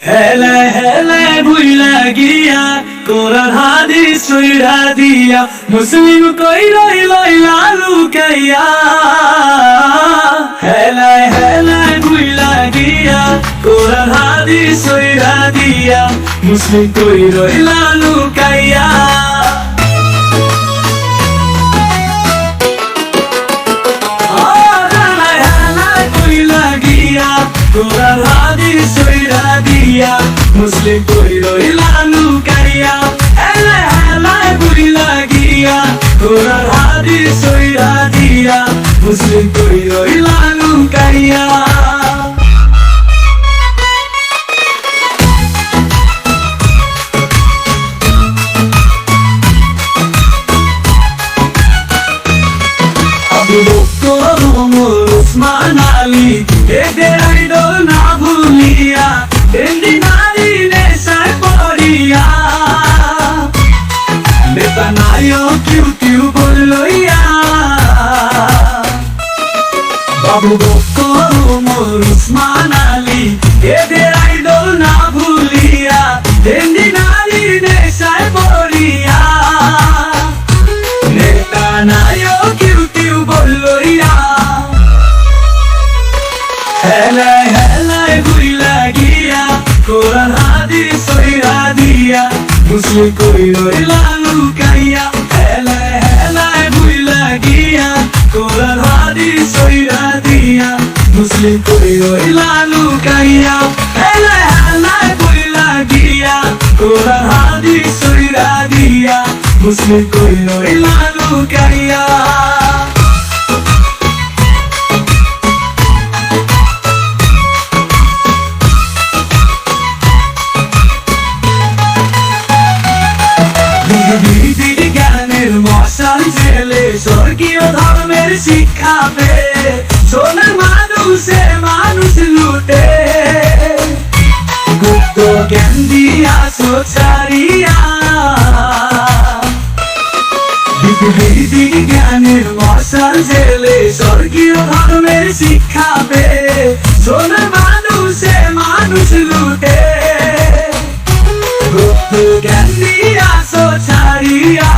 হেলে হেলে ভুইলা গিয়া কোরআন হাদিস ছইড়া দিয়া মুসলিম কই রইলা লুকাইয়া। হেলে হেলে ভুইলা গিয়া কোরআন হাদিস ছইড়া দিয়া মুসলিম কই রইলা লুকাইয়া। কোরআন হাদিস ছইড়া দিয়া মুসলিম কই রইলা লুকাইয়া। হেলে হেলে ভুইলা গিয়া কোরআন হাদিস ছইড়া দিয়া মুসলিম কই রইলা লুকাইয়া। আবু বকর ওমর উসমান আলী এদের আইডল না ভুলিয়া এমনি নারী নেশায় পড়িয়া নেতা নায়ক কিউ কিউ বলইয়া। আবু বকর ওমর উসমান আলী এদের আইডল না ভুলিয়া এমনি নারী নেশায় পড়িয়া নেতা নায়ক কিউ কিউ বলইয়া। হেলে হেলে ভুইলা গিয়া কোরআন হাদিস ছইড়া দিয়া মুসলিম কই রইলা লুকাইয়া। হেলে হেলে ভুইলা গিয়া কোরআন হাদিস ছইড়া দিয়া মুসলিম কই রইলা লুকাইয়া। হেলে হেলে ভুইলা গিয়া কোরআন হাদিস ছইড়া দিয়া মুসলিম কই রইলা লুকাইয়া। জ্ঞানের মশাল জেলে স্বর্গীয় ধর্মের শিক্ষা পেয়ে সোনার মানুষে মানুষ লুটে গুপ্ত জ্ঞান দিয়া সোচারিয়া। জ্ঞানের মশাল জেলে স্বর্গীয় ধর্মের শিক্ষা পেয়ে সোনার মানুষে মানুষ লুটে গুপ্ত জ্ঞান দিয়া সোচারিয়া।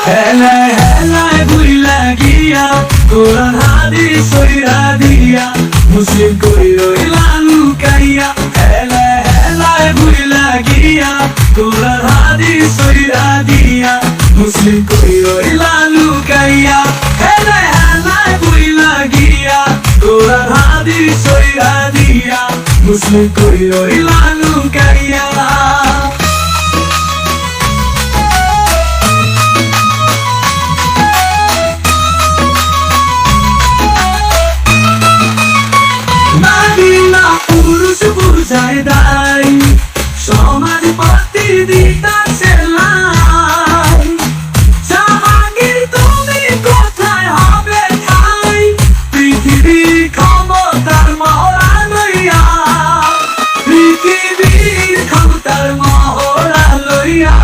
হেলে হেলে ভুইলা গিয়া কোরআন হাদিস ছইড়া দিয়া মুসলিম কই রইলা লুকাইয়া। হেলে হেলে ভুইলা গিয়া কোরআন হাদিস ছইড়া দিয়া মুসলিম কই রইলা লুকাইয়া। হেলে হেলে ভুইলা গিয়া কোরআন হাদিস ছইড়া দিয়া মুসলিম কই রইলা লুকাইয়া। পুরুষ বুঝায় দায় সমাজ প্রতিদিতার সেলাই জাহাঙ্গীর তুমি কোথায় হবে ঠাই পৃথিবীর ক্ষমতার মহড়া লইয়া পৃথিবীর ক্ষমতার মহড়া লইয়া।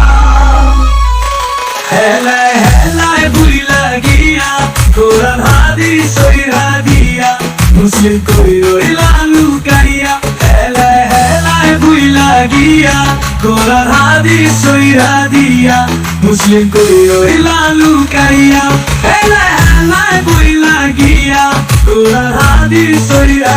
হেলে হেলে ভুইলা গিয়া কোরআন হাদিস ছইড়া দিয়া মুসলিম কই রইলা লুকাইয়া। হেলে হেলে ভুইলা গিয়া কোরআন হাদিস ছইড়া দিয়া মুসলিম কই রইলা লুকাইয়া। হেলে হেলে ভুইলা গিয়া কোরআন হাদিস ছইড়া